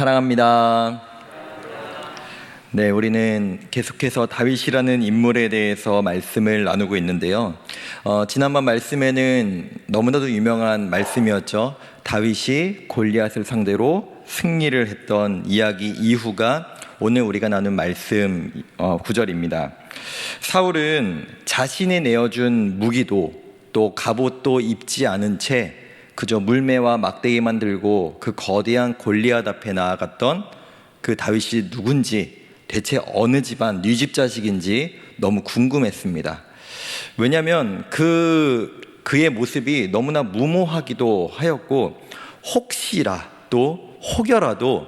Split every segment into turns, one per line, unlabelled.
사랑합니다. 네, 우리는 계속해서 다윗이라는 인물에 대해서 말씀을 나누고 있는데요. 지난번 말씀에는 너무나도 유명한 말씀이었죠. 다윗이 골리앗을 상대로 승리를 했던 이야기 이후가 오늘 우리가 나눈 말씀 구절입니다. 사울은 자신이 내어준 무기도 또 갑옷도 입지 않은 채 그저 물매와 막대기만 들고 그 거대한 골리앗 앞에 나아갔던 그 다윗이 누군지, 대체 어느 집안 뉘집 자식인지 너무 궁금했습니다. 왜냐하면 그의 모습이 너무나 무모하기도 하였고, 혹여라도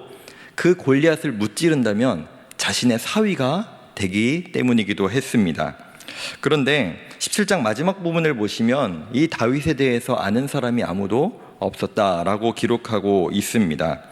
그 골리앗을 무찌른다면 자신의 사위가 되기 때문이기도 했습니다. 그런데 17장 마지막 부분을 보시면 이 다윗에 대해서 아는 사람이 아무도 없었다라고 기록하고 있습니다.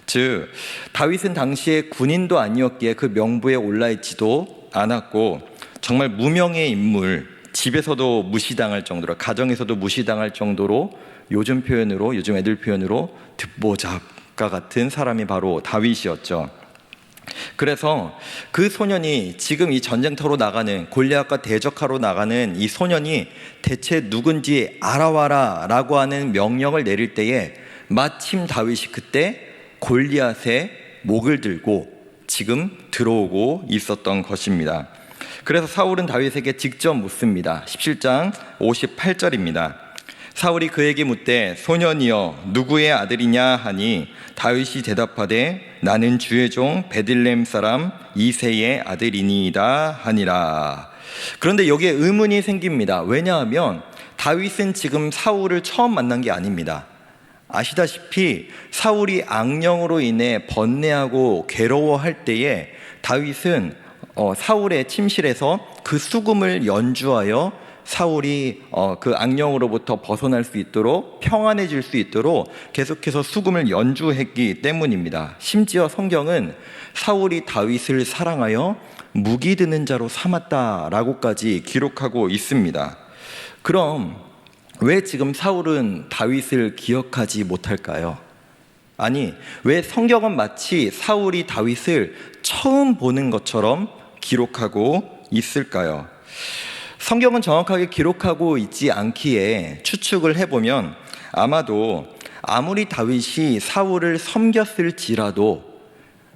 즉, 다윗은 당시에 군인도 아니었기에 그 명부에 올라있지도 않았고 정말 무명의 인물, 집에서도 무시당할 정도로, 가정에서도 무시당할 정도로 요즘 애들 표현으로 듣보잡과 같은 사람이 바로 다윗이었죠. 그래서 그 소년이 지금 이 전쟁터로 나가는, 골리앗과 대적하러 나가는 이 소년이 대체 누군지 알아와라 라고 하는 명령을 내릴 때에 마침 다윗이 그때 골리앗의 목을 들고 지금 들어오고 있었던 것입니다. 그래서 사울은 다윗에게 직접 묻습니다. 17장 58절입니다. 사울이 그에게 묻되 소년이여 누구의 아들이냐 하니 다윗이 대답하되 나는 주의 종 베들레헴 사람 이새의 아들이니이다 하니라. 그런데 여기에 의문이 생깁니다. 왜냐하면 다윗은 지금 사울을 처음 만난 게 아닙니다. 아시다시피 사울이 악령으로 인해 번뇌하고 괴로워할 때에 다윗은 사울의 침실에서 그 수금을 연주하여 사울이 그 악령으로부터 벗어날 수 있도록, 평안해질 수 있도록 계속해서 수금을 연주했기 때문입니다. 심지어 성경은 사울이 다윗을 사랑하여 무기 드는 자로 삼았다라고까지 기록하고 있습니다. 그럼 왜 지금 사울은 다윗을 기억하지 못할까요? 아니, 왜 성경은 마치 사울이 다윗을 처음 보는 것처럼 기록하고 있을까요? 성경은 정확하게 기록하고 있지 않기에 추측을 해보면 아마도 아무리 다윗이 사울을 섬겼을지라도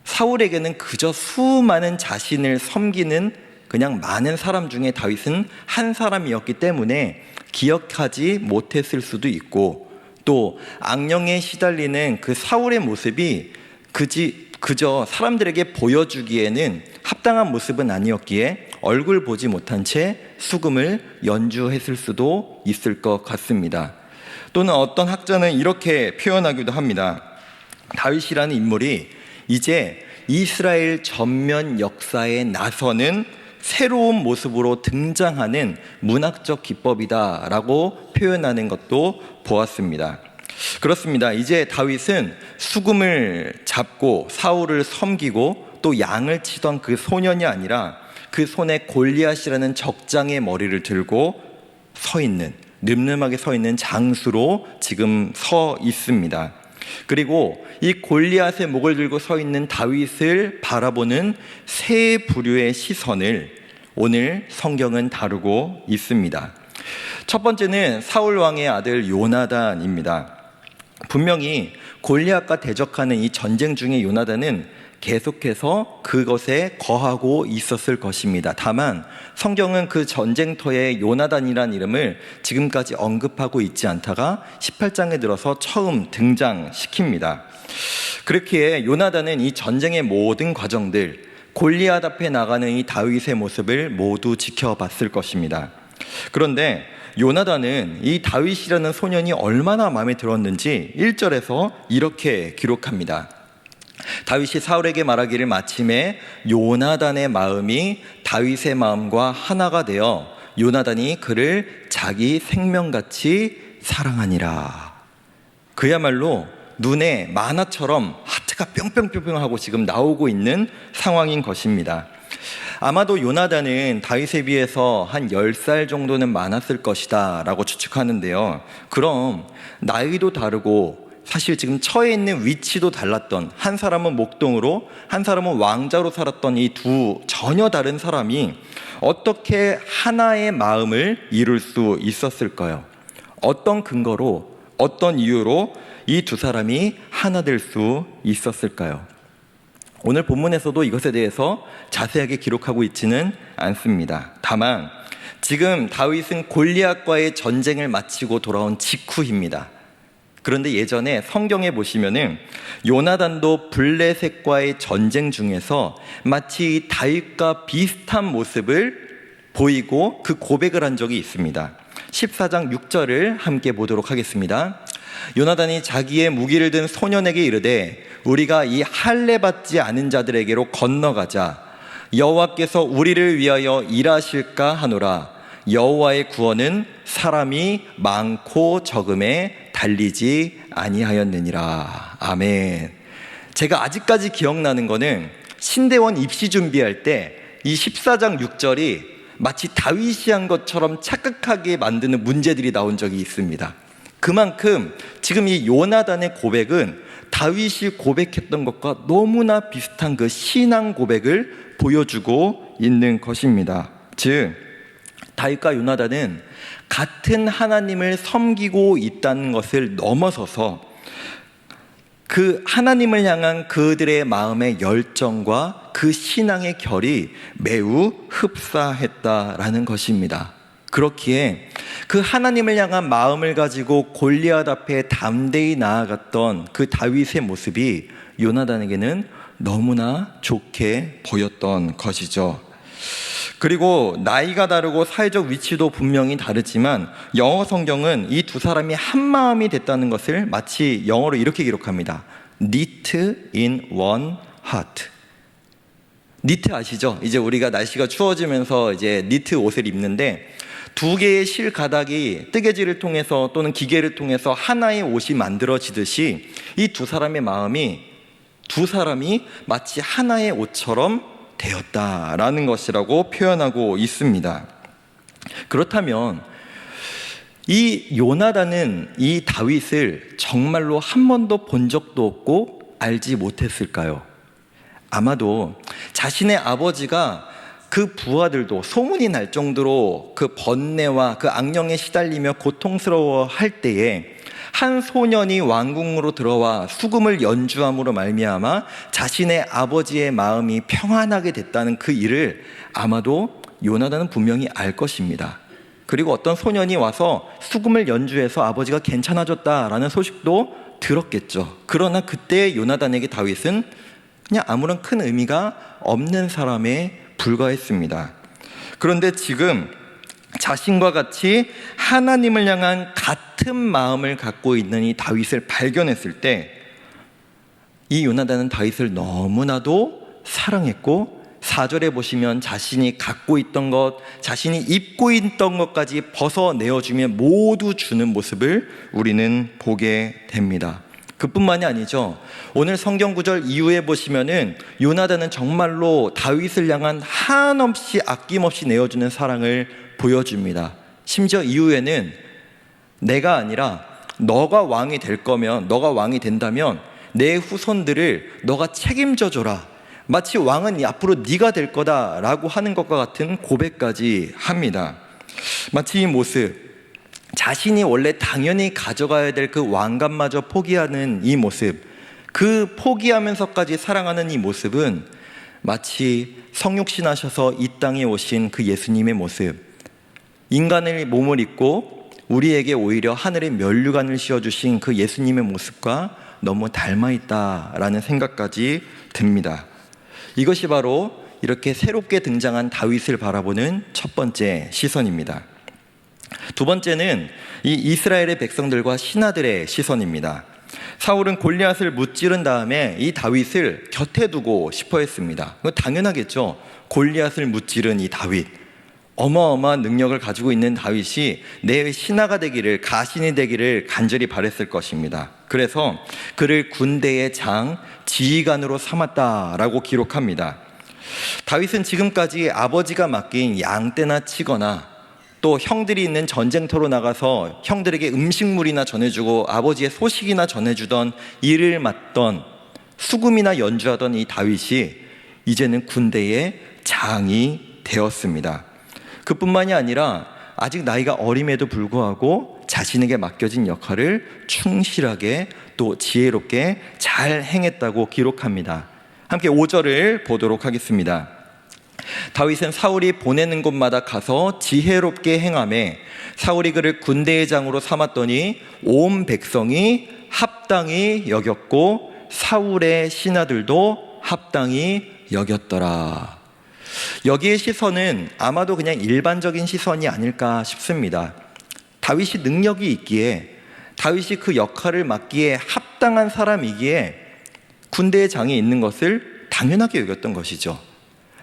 사울에게는 그저 수많은 자신을 섬기는 그냥 많은 사람 중에 다윗은 한 사람이었기 때문에 기억하지 못했을 수도 있고, 또 악령에 시달리는 그 사울의 모습이 그저 사람들에게 보여주기에는 합당한 모습은 아니었기에 얼굴 보지 못한 채 수금을 연주했을 수도 있을 것 같습니다. 또는 어떤 학자는 이렇게 표현하기도 합니다. 다윗이라는 인물이 이제 이스라엘 전면 역사에 나서는 새로운 모습으로 등장하는 문학적 기법이다라고 표현하는 것도 보았습니다. 그렇습니다. 이제 다윗은 수금을 잡고 사울을 섬기고 또 양을 치던 그 소년이 아니라 그 손에 골리앗이라는 적장의 머리를 들고 늠름하게 서 있는 장수로 지금 서 있습니다. 그리고 이 골리앗의 목을 들고 서 있는 다윗을 바라보는 세 부류의 시선을 오늘 성경은 다루고 있습니다. 첫 번째는 사울 왕의 아들 요나단입니다. 분명히 골리앗과 대적하는 이 전쟁 중에 요나단은 계속해서 그것에 거하고 있었을 것입니다. 다만 성경은 그 전쟁터에 요나단이라는 이름을 지금까지 언급하고 있지 않다가 18장에 들어서 처음 등장시킵니다. 그렇기에 요나단은 이 전쟁의 모든 과정들, 골리앗 앞에 나가는 이 다윗의 모습을 모두 지켜봤을 것입니다. 그런데 요나단은 이 다윗이라는 소년이 얼마나 마음에 들었는지 1절에서 이렇게 기록합니다. 다윗이 사울에게 말하기를 마침에 요나단의 마음이 다윗의 마음과 하나가 되어 요나단이 그를 자기 생명같이 사랑하니라. 그야말로 눈에 만화처럼 하트가 뿅뿅뿅뿅하고 지금 나오고 있는 상황인 것입니다. 아마도 요나단은 다윗에 비해서 한 10살 정도는 많았을 것이다 라고 추측하는데요. 그럼 나이도 다르고 사실 지금 처해 있는 위치도 달랐던, 한 사람은 목동으로 한 사람은 왕자로 살았던 이 두 전혀 다른 사람이 어떻게 하나의 마음을 이룰 수 있었을까요? 어떤 근거로, 어떤 이유로 이 두 사람이 하나 될 수 있었을까요? 오늘 본문에서도 이것에 대해서 자세하게 기록하고 있지는 않습니다. 다만 지금 다윗은 골리앗과의 전쟁을 마치고 돌아온 직후입니다. 그런데 예전에 성경에 보시면은 요나단도 블레셋과의 전쟁 중에서 마치 다윗과 비슷한 모습을 보이고 그 고백을 한 적이 있습니다. 14장 6절을 함께 보도록 하겠습니다. 요나단이 자기의 무기를 든 소년에게 이르되 우리가 이 할례 받지 않은 자들에게로 건너가자. 여호와께서 우리를 위하여 일하실까 하노라. 여호와의 구원은 사람이 많고 적음에 달리지 아니하였느니라. 아멘. 제가 아직까지 기억나는 거는 신대원 입시 준비할 때 이 14장 6절이 마치 다윗이 한 것처럼 착각하게 만드는 문제들이 나온 적이 있습니다. 그만큼 지금 이 요나단의 고백은 다윗이 고백했던 것과 너무나 비슷한 그 신앙 고백을 보여주고 있는 것입니다. 즉 다윗과 요나단은 같은 하나님을 섬기고 있다는 것을 넘어서서 그 하나님을 향한 그들의 마음의 열정과 그 신앙의 결이 매우 흡사했다라는 것입니다. 그렇기에 그 하나님을 향한 마음을 가지고 골리앗 앞에 담대히 나아갔던 그 다윗의 모습이 요나단에게는 너무나 좋게 보였던 것이죠. 그리고 나이가 다르고 사회적 위치도 분명히 다르지만 영어 성경은 이 두 사람이 한 마음이 됐다는 것을 마치 영어로 이렇게 기록합니다. knit in one heart. 니트 아시죠? 이제 우리가 날씨가 추워지면서 이제 니트 옷을 입는데 두 개의 실 가닥이 뜨개질을 통해서 또는 기계를 통해서 하나의 옷이 만들어지듯이 이 두 사람의 마음이 두 사람이 마치 하나의 옷처럼 되었다라는 것이라고 표현하고 있습니다. 그렇다면 이 요나단은 이 다윗을 정말로 한 번도 본 적도 없고 알지 못했을까요? 아마도 자신의 아버지가 그 부하들도 소문이 날 정도로 그 번뇌와 그 악령에 시달리며 고통스러워할 때에 한 소년이 왕궁으로 들어와 수금을 연주함으로 말미암아 자신의 아버지의 마음이 평안하게 됐다는 그 일을 아마도 요나단은 분명히 알 것입니다. 그리고 어떤 소년이 와서 수금을 연주해서 아버지가 괜찮아졌다라는 소식도 들었겠죠. 그러나 그때 요나단에게 다윗은 그냥 아무런 큰 의미가 없는 사람에 불과했습니다. 그런데 지금 자신과 같이 하나님을 향한 같은 마음을 갖고 있는 이 다윗을 발견했을 때 이 요나단은 다윗을 너무나도 사랑했고 4절에 보시면 자신이 갖고 있던 것, 자신이 입고 있던 것까지 벗어내어주며 모두 주는 모습을 우리는 보게 됩니다. 그뿐만이 아니죠. 오늘 성경 구절 이후에 보시면은 요나단은 정말로 다윗을 향한 한없이 아낌없이 내어주는 사랑을 보여줍니다. 심지어 이후에는 내가 아니라 너가 왕이 될 거면, 너가 왕이 된다면 내 후손들을 너가 책임져 줘라. 마치 왕은 앞으로 네가 될 거다라고 하는 것과 같은 고백까지 합니다. 마치 이 모습, 자신이 원래 당연히 가져가야 될 그 왕관마저 포기하는 이 모습, 그 포기하면서까지 사랑하는 이 모습은 마치 성육신 하셔서 이 땅에 오신 그 예수님의 모습, 인간의 몸을 입고 우리에게 오히려 하늘의 면류관을 씌워주신 그 예수님의 모습과 너무 닮아있다라는 생각까지 듭니다. 이것이 바로 이렇게 새롭게 등장한 다윗을 바라보는 첫 번째 시선입니다. 두 번째는 이 이스라엘의 백성들과 신하들의 시선입니다. 사울은 골리앗을 무찌른 다음에 이 다윗을 곁에 두고 싶어 했습니다. 당연하겠죠. 골리앗을 무찌른 이 다윗, 어마어마한 능력을 가지고 있는 다윗이 내 신하가 되기를, 가신이 되기를 간절히 바랬을 것입니다. 그래서 그를 군대의 장, 지휘관으로 삼았다라고 기록합니다. 다윗은 지금까지 아버지가 맡긴 양떼나 치거나 또 형들이 있는 전쟁터로 나가서 형들에게 음식물이나 전해주고 아버지의 소식이나 전해주던 일을 맡던 수금이나 연주하던 이 다윗이 이제는 군대의 장이 되었습니다. 그뿐만이 아니라 아직 나이가 어림에도 불구하고 자신에게 맡겨진 역할을 충실하게 또 지혜롭게 잘 행했다고 기록합니다. 함께 5절을 보도록 하겠습니다. 다윗은 사울이 보내는 곳마다 가서 지혜롭게 행하매 사울이 그를 군대의 장으로 삼았더니 온 백성이 합당히 여겼고 사울의 신하들도 합당히 여겼더라. 여기의 시선은 아마도 그냥 일반적인 시선이 아닐까 싶습니다. 다윗이 능력이 있기에, 다윗이 그 역할을 맡기에 합당한 사람이기에 군대의 장이 있는 것을 당연하게 여겼던 것이죠.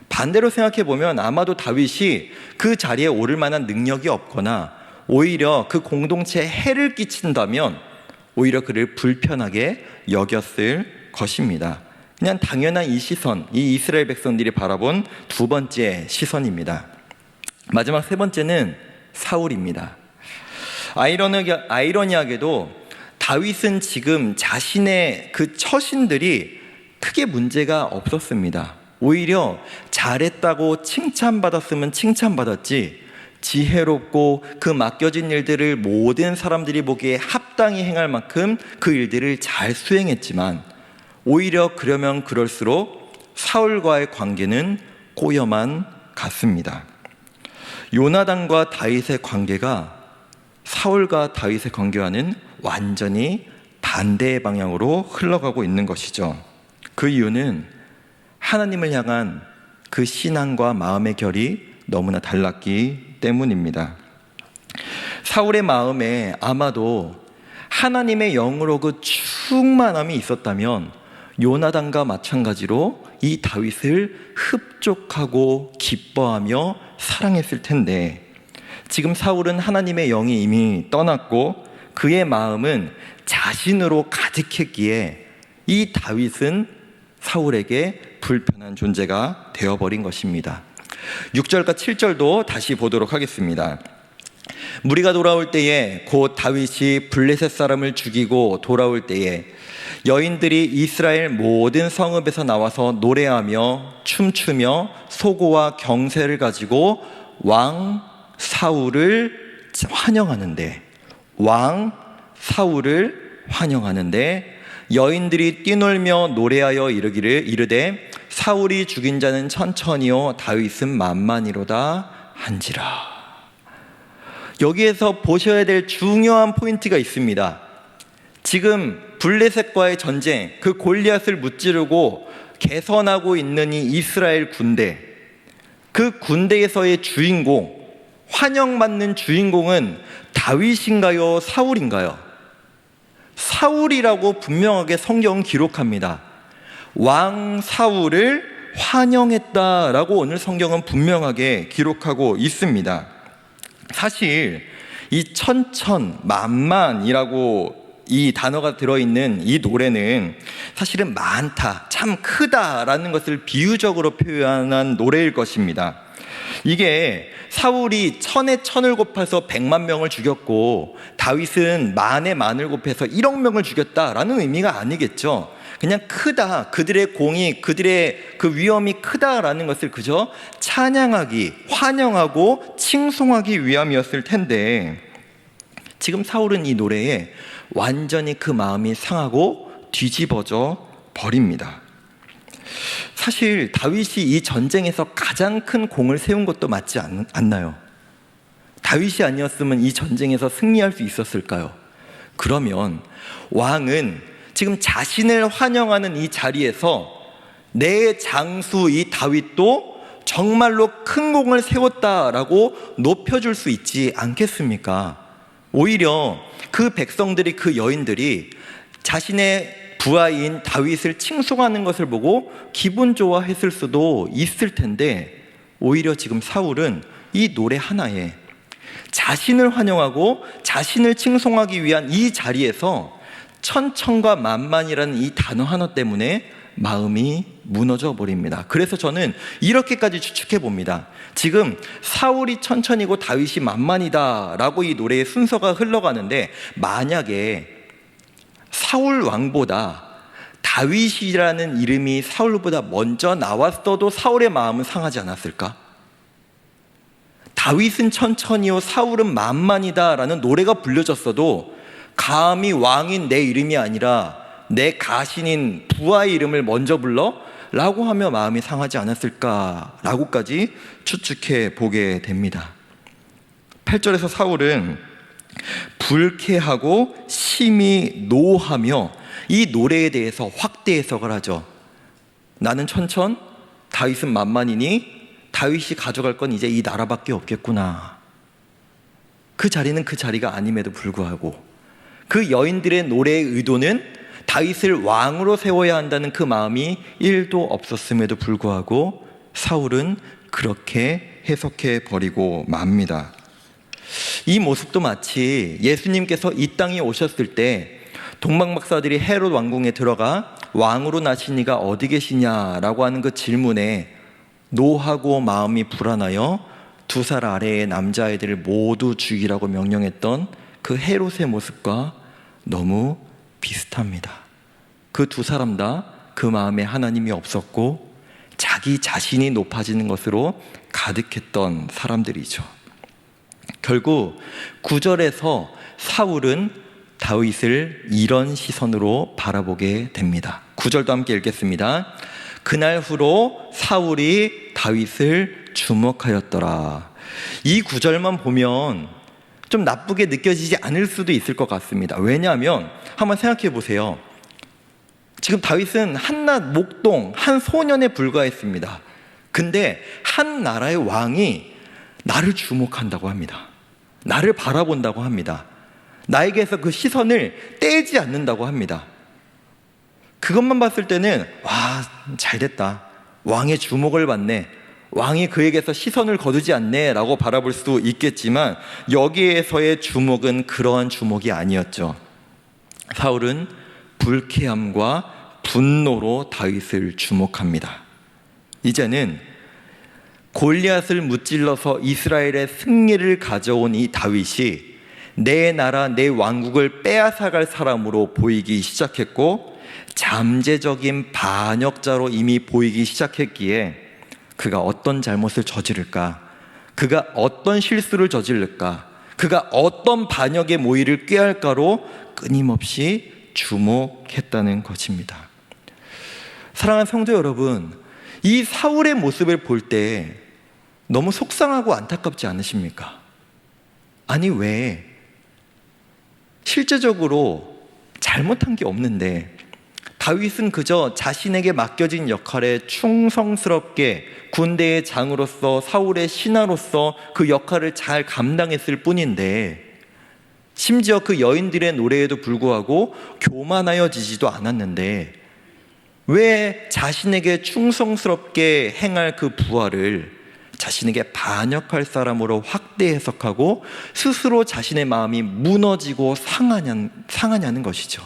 반대로 생각해보면 아마도 다윗이 그 자리에 오를 만한 능력이 없거나 오히려 그 공동체에 해를 끼친다면 오히려 그를 불편하게 여겼을 것입니다. 그냥 당연한 이 시선, 이 이스라엘 백성들이 바라본 두 번째 시선입니다. 마지막 세 번째는 사울입니다. 아이러니하게도 다윗은 지금 자신의 그 처신들이 크게 문제가 없었습니다. 오히려 잘했다고 칭찬받았으면 칭찬받았지, 지혜롭고 그 맡겨진 일들을 모든 사람들이 보기에 합당히 행할 만큼 그 일들을 잘 수행했지만 오히려 그러면 그럴수록 사울과의 관계는 꼬여만 갔습니다. 요나단과 다윗의 관계가 사울과 다윗의 관계와는 완전히 반대의 방향으로 흘러가고 있는 것이죠. 그 이유는 하나님을 향한 그 신앙과 마음의 결이 너무나 달랐기 때문입니다. 사울의 마음에 아마도 하나님의 영으로 그 충만함이 있었다면 요나단과 마찬가지로 이 다윗을 흡족하고 기뻐하며 사랑했을 텐데, 지금 사울은 하나님의 영이 이미 떠났고 그의 마음은 자신으로 가득했기에 이 다윗은 사울에게 불편한 존재가 되어버린 것입니다. 6절과 7절도 다시 보도록 하겠습니다. 무리가 돌아올 때에 곧 다윗이 블레셋 사람을 죽이고 돌아올 때에 여인들이 이스라엘 모든 성읍에서 나와서 노래하며 춤추며 소고와 경새를 가지고 왕 사울을 환영하는데, 여인들이 뛰놀며 노래하여 이르되 사울이 죽인 자는 천천히요 다윗은 만만이로다 한지라. 여기에서 보셔야 될 중요한 포인트가 있습니다. 지금 블레셋과의 전쟁, 그 골리앗을 무찌르고 개선하고 있는 이 이스라엘 군대, 그 군대에서의 주인공, 환영받는 주인공은 다윗인가요? 사울인가요? 사울이라고 분명하게 성경은 기록합니다. 왕 사울을 환영했다라고 오늘 성경은 분명하게 기록하고 있습니다. 사실 이 천천만만이라고 이 단어가 들어있는 이 노래는 사실은 많다, 참 크다라는 것을 비유적으로 표현한 노래일 것입니다. 이게 사울이 천에 천을 곱해서 100만 명을 죽였고 다윗은 만에 만을 곱해서 1억 명을 죽였다라는 의미가 아니겠죠. 그냥 크다, 그들의 공이, 그들의 그 위엄이 크다라는 것을 그저 찬양하기, 환영하고 칭송하기 위함이었을 텐데, 지금 사울은 이 노래에 완전히 그 마음이 상하고 뒤집어져 버립니다. 사실 다윗이 이 전쟁에서 가장 큰 공을 세운 것도 맞지 않나요? 다윗이 아니었으면 이 전쟁에서 승리할 수 있었을까요? 그러면 왕은 지금 자신을 환영하는 이 자리에서 내 장수 이 다윗도 정말로 큰 공을 세웠다라고 높여줄 수 있지 않겠습니까? 오히려 그 백성들이, 그 여인들이 자신의 부하인 다윗을 칭송하는 것을 보고 기분 좋아했을 수도 있을 텐데, 오히려 지금 사울은 이 노래 하나에 자신을 환영하고 자신을 칭송하기 위한 이 자리에서 천천과 만만이라는 이 단어 하나 때문에 마음이 무너져 버립니다. 그래서 저는 이렇게까지 추측해 봅니다. 지금 사울이 천천히고 다윗이 만만이다 라고 이 노래의 순서가 흘러가는데, 만약에 사울 왕보다 다윗이라는 이름이 사울보다 먼저 나왔어도 사울의 마음은 상하지 않았을까? 다윗은 천천히요 사울은 만만이다 라는 노래가 불려졌어도 감히 왕인 내 이름이 아니라 내 가신인 부하의 이름을 먼저 불러? 라고 하며 마음이 상하지 않았을까라고까지 추측해 보게 됩니다. 8절에서 사울은 불쾌하고 심히 노하며 이 노래에 대해서 확대 해석을 하죠. 나는 천천, 다윗은 만만이니 다윗이 가져갈 건 이제 이 나라밖에 없겠구나. 그 자리는 그 자리가 아님에도 불구하고 그 여인들의 노래의 의도는 다윗을 왕으로 세워야 한다는 그 마음이 1도 없었음에도 불구하고 사울은 그렇게 해석해 버리고 맙니다. 이 모습도 마치 예수님께서 이 땅에 오셨을 때 동방박사들이 헤롯 왕궁에 들어가 왕으로 나신 이가 어디 계시냐라고 하는 그 질문에 노하고 마음이 불안하여 2살 아래의 남자아이들을 모두 죽이라고 명령했던 그 헤롯의 모습과 너무 비슷합니다. 그 2사람 다 그 마음에 하나님이 없었고 자기 자신이 높아지는 것으로 가득했던 사람들이죠. 결국 9절에서 사울은 다윗을 이런 시선으로 바라보게 됩니다. 9절도 함께 읽겠습니다. 그날 후로 사울이 다윗을 주목하였더라. 이 9절만 보면 좀 나쁘게 느껴지지 않을 수도 있을 것 같습니다. 왜냐하면 한번 생각해 보세요. 지금 다윗은 한낱 목동, 한 소년에 불과했습니다. 근데 한 나라의 왕이 나를 주목한다고 합니다. 나를 바라본다고 합니다. 나에게서 그 시선을 떼지 않는다고 합니다. 그것만 봤을 때는 와, 잘됐다. 왕의 주목을 받네. 왕이 그에게서 시선을 거두지 않네 라고 바라볼 수 있겠지만 여기에서의 주목은 그러한 주목이 아니었죠. 사울은 불쾌함과 분노로 다윗을 주목합니다. 이제는 골리앗을 무찔러서 이스라엘의 승리를 가져온 이 다윗이 내 나라, 내 왕국을 빼앗아갈 사람으로 보이기 시작했고 잠재적인 반역자로 이미 보이기 시작했기에 그가 어떤 잘못을 저지를까? 그가 어떤 실수를 저지를까? 그가 어떤 반역의 모의를 꾀할까로 끊임없이 주목했다는 것입니다. 사랑하는 성도 여러분, 이 사울의 모습을 볼 때 너무 속상하고 안타깝지 않으십니까? 아니 왜? 실제적으로 잘못한 게 없는데 다윗은 그저 자신에게 맡겨진 역할에 충성스럽게 군대의 장으로서 사울의 신하로서 그 역할을 잘 감당했을 뿐인데 심지어 그 여인들의 노래에도 불구하고 교만하여지지도 않았는데 왜 자신에게 충성스럽게 행할 그 부하를 자신에게 반역할 사람으로 확대 해석하고 스스로 자신의 마음이 무너지고 상하냐는 것이죠.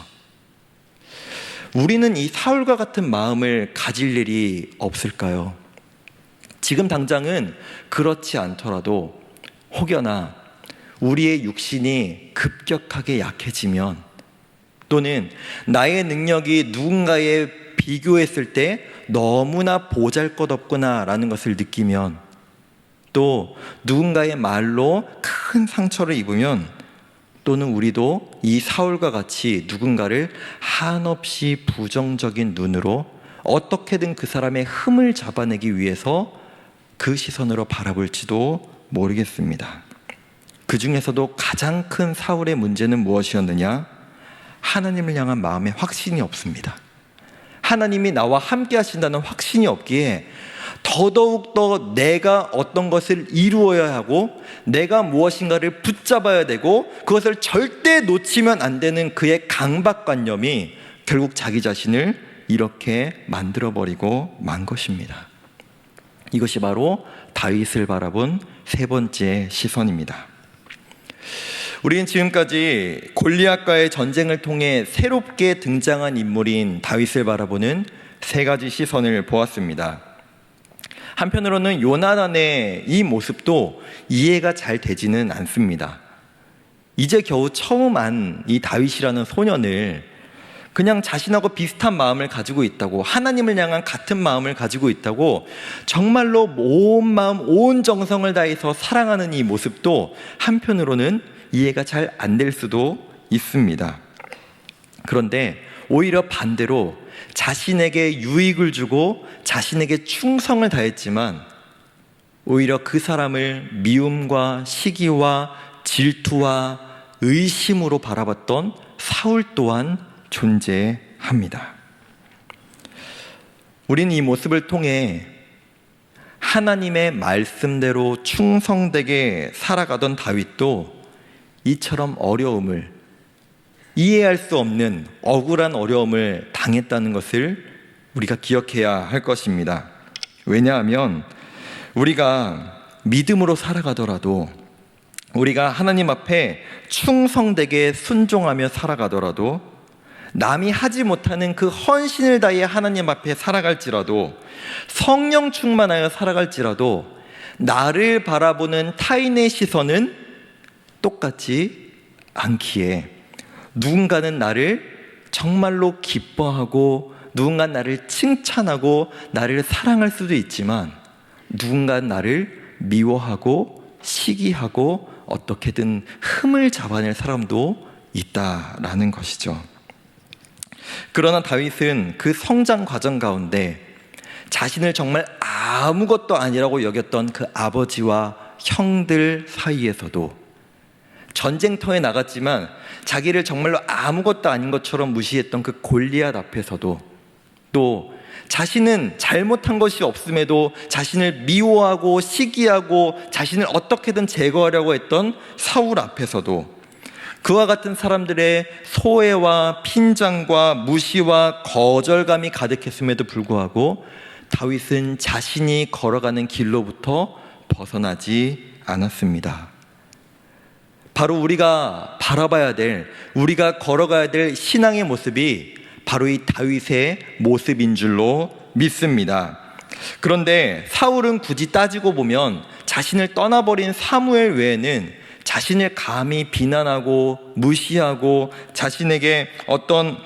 우리는 이 사울과 같은 마음을 가질 일이 없을까요? 지금 당장은 그렇지 않더라도 혹여나 우리의 육신이 급격하게 약해지면 또는 나의 능력이 누군가에 비교했을 때 너무나 보잘것없구나라는 것을 느끼면 또 누군가의 말로 큰 상처를 입으면 또는 우리도 이 사울과 같이 누군가를 한없이 부정적인 눈으로 어떻게든 그 사람의 흠을 잡아내기 위해서 그 시선으로 바라볼지도 모르겠습니다. 그 중에서도 가장 큰 사울의 문제는 무엇이었느냐? 하나님을 향한 마음에 확신이 없습니다. 하나님이 나와 함께 하신다는 확신이 없기에 더더욱더 내가 어떤 것을 이루어야 하고 내가 무엇인가를 붙잡아야 되고 그것을 절대 놓치면 안 되는 그의 강박관념이 결국 자기 자신을 이렇게 만들어버리고 만 것입니다. 이것이 바로 다윗을 바라본 세 번째 시선입니다. 우리는 지금까지 골리앗과의 전쟁을 통해 새롭게 등장한 인물인 다윗을 바라보는 세 가지 시선을 보았습니다. 한편으로는 요나단의 이 모습도 이해가 잘 되지는 않습니다. 이제 겨우 처음 안 이 다윗이라는 소년을 그냥 자신하고 비슷한 마음을 가지고 있다고, 하나님을 향한 같은 마음을 가지고 있다고 정말로 온 마음 온 정성을 다해서 사랑하는 이 모습도 한편으로는 이해가 잘 안 될 수도 있습니다. 그런데 오히려 반대로 자신에게 유익을 주고 자신에게 충성을 다했지만 오히려 그 사람을 미움과 시기와 질투와 의심으로 바라봤던 사울 또한 존재합니다. 우리는 이 모습을 통해 하나님의 말씀대로 충성되게 살아가던 다윗도 이처럼 어려움을, 이해할 수 없는 억울한 어려움을 당했다는 것을 우리가 기억해야 할 것입니다. 왜냐하면 우리가 믿음으로 살아가더라도, 우리가 하나님 앞에 충성되게 순종하며 살아가더라도, 남이 하지 못하는 그 헌신을 다해 하나님 앞에 살아갈지라도, 성령 충만하여 살아갈지라도 나를 바라보는 타인의 시선은 똑같지 않기에 누군가는 나를 정말로 기뻐하고 누군가는 나를 칭찬하고 나를 사랑할 수도 있지만 누군가는 나를 미워하고 시기하고 어떻게든 흠을 잡아낼 사람도 있다라는 것이죠. 그러나 다윗은 그 성장 과정 가운데 자신을 정말 아무것도 아니라고 여겼던 그 아버지와 형들 사이에서도, 전쟁터에 나갔지만 자기를 정말로 아무것도 아닌 것처럼 무시했던 그 골리앗 앞에서도, 또 자신은 잘못한 것이 없음에도 자신을 미워하고 시기하고 자신을 어떻게든 제거하려고 했던 사울 앞에서도, 그와 같은 사람들의 소외와 핀잔과 무시와 거절감이 가득했음에도 불구하고 다윗은 자신이 걸어가는 길로부터 벗어나지 않았습니다. 바로 우리가 바라봐야 될, 우리가 걸어가야 될 신앙의 모습이 바로 이 다윗의 모습인 줄로 믿습니다. 그런데 사울은 굳이 따지고 보면 자신을 떠나버린 사무엘 외에는 자신을 감히 비난하고 무시하고 자신에게 어떤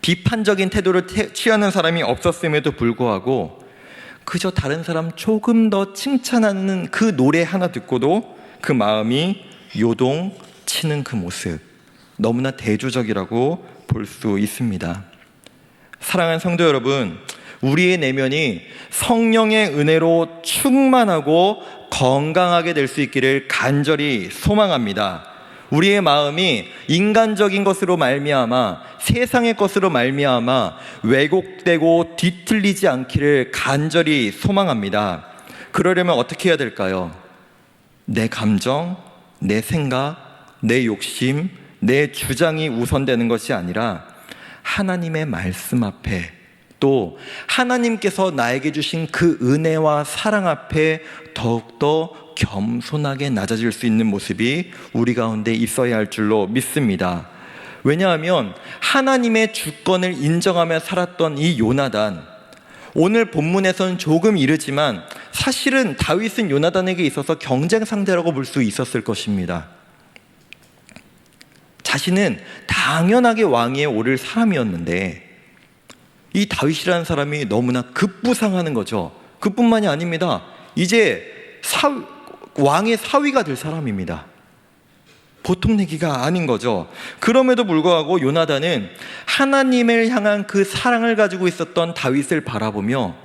비판적인 태도를 취하는 사람이 없었음에도 불구하고 그저 다른 사람 조금 더 칭찬하는 그 노래 하나 듣고도 그 마음이 요동치는 그 모습, 너무나 대조적이라고 볼 수 있습니다. 사랑하는 성도 여러분, 우리의 내면이 성령의 은혜로 충만하고 건강하게 될 수 있기를 간절히 소망합니다. 우리의 마음이 인간적인 것으로 말미암아, 세상의 것으로 말미암아 왜곡되고 뒤틀리지 않기를 간절히 소망합니다. 그러려면 어떻게 해야 될까요? 내 감정, 내 생각, 내 욕심, 내 주장이 우선되는 것이 아니라 하나님의 말씀 앞에, 또 하나님께서 나에게 주신 그 은혜와 사랑 앞에 더욱더 겸손하게 낮아질 수 있는 모습이 우리 가운데 있어야 할 줄로 믿습니다. 왜냐하면 하나님의 주권을 인정하며 살았던 이 요나단, 오늘 본문에서는 조금 이르지만 사실은 다윗은 요나단에게 있어서 경쟁 상대라고 볼 수 있었을 것입니다. 자신은 당연하게 왕위에 오를 사람이었는데 이 다윗이라는 사람이 너무나 급부상하는 거죠. 그뿐만이 아닙니다. 이제 왕의 사위가 될 사람입니다. 보통 얘기가 아닌 거죠. 그럼에도 불구하고 요나단은 하나님을 향한 그 사랑을 가지고 있었던 다윗을 바라보며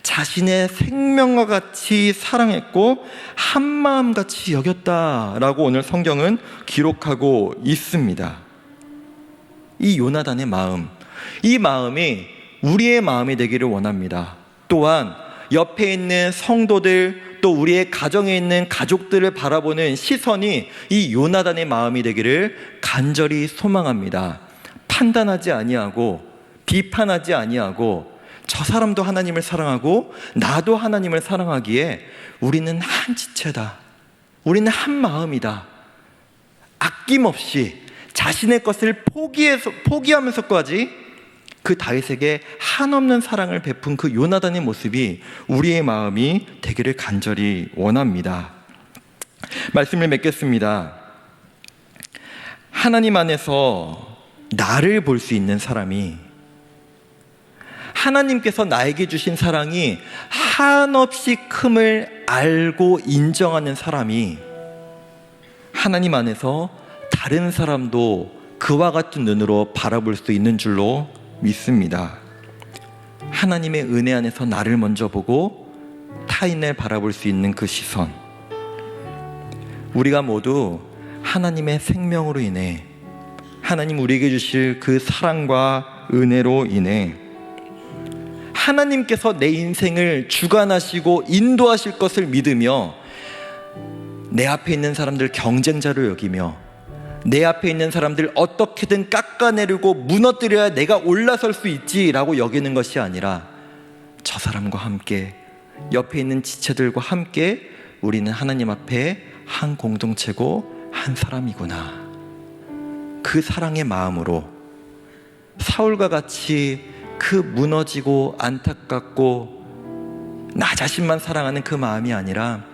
자신의 생명과 같이 사랑했고 한마음같이 여겼다라고 오늘 성경은 기록하고 있습니다. 이 요나단의 마음, 이 마음이 우리의 마음이 되기를 원합니다. 또한 옆에 있는 성도들, 또 우리의 가정에 있는 가족들을 바라보는 시선이 이 요나단의 마음이 되기를 간절히 소망합니다. 판단하지 아니하고 비판하지 아니하고 저 사람도 하나님을 사랑하고 나도 하나님을 사랑하기에 우리는 한 지체다, 우리는 한 마음이다, 아낌없이 자신의 것을 포기하면서까지 그 다윗에게 한없는 사랑을 베푼 그 요나단의 모습이 우리의 마음이 되기를 간절히 원합니다. 말씀을 맺겠습니다. 하나님 안에서 나를 볼 수 있는 사람이, 하나님께서 나에게 주신 사랑이 한없이 큼을 알고 인정하는 사람이 하나님 안에서 다른 사람도 그와 같은 눈으로 바라볼 수 있는 줄로 믿습니다. 하나님의 은혜 안에서 나를 먼저 보고 타인을 바라볼 수 있는 그 시선, 우리가 모두 하나님의 생명으로 인해, 하나님 우리에게 주실 그 사랑과 은혜로 인해 하나님께서 내 인생을 주관하시고 인도하실 것을 믿으며 내 앞에 있는 사람들 경쟁자로 여기며 내 앞에 있는 사람들 어떻게든 깎아내리고 무너뜨려야 내가 올라설 수 있지라고 여기는 것이 아니라 저 사람과 함께, 옆에 있는 지체들과 함께 우리는 하나님 앞에 한 공동체고 한 사람이구나, 그 사랑의 마음으로 사울과 같이 그 무너지고 안타깝고 나 자신만 사랑하는 그 마음이 아니라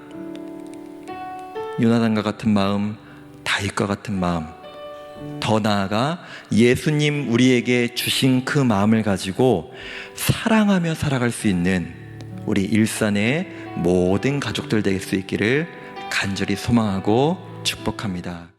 요나단과 같은 마음, 다윗과 같은 마음, 더 나아가 예수님 우리에게 주신 그 마음을 가지고 사랑하며 살아갈 수 있는 우리 일산의 모든 가족들 될 수 있기를 간절히 소망하고 축복합니다.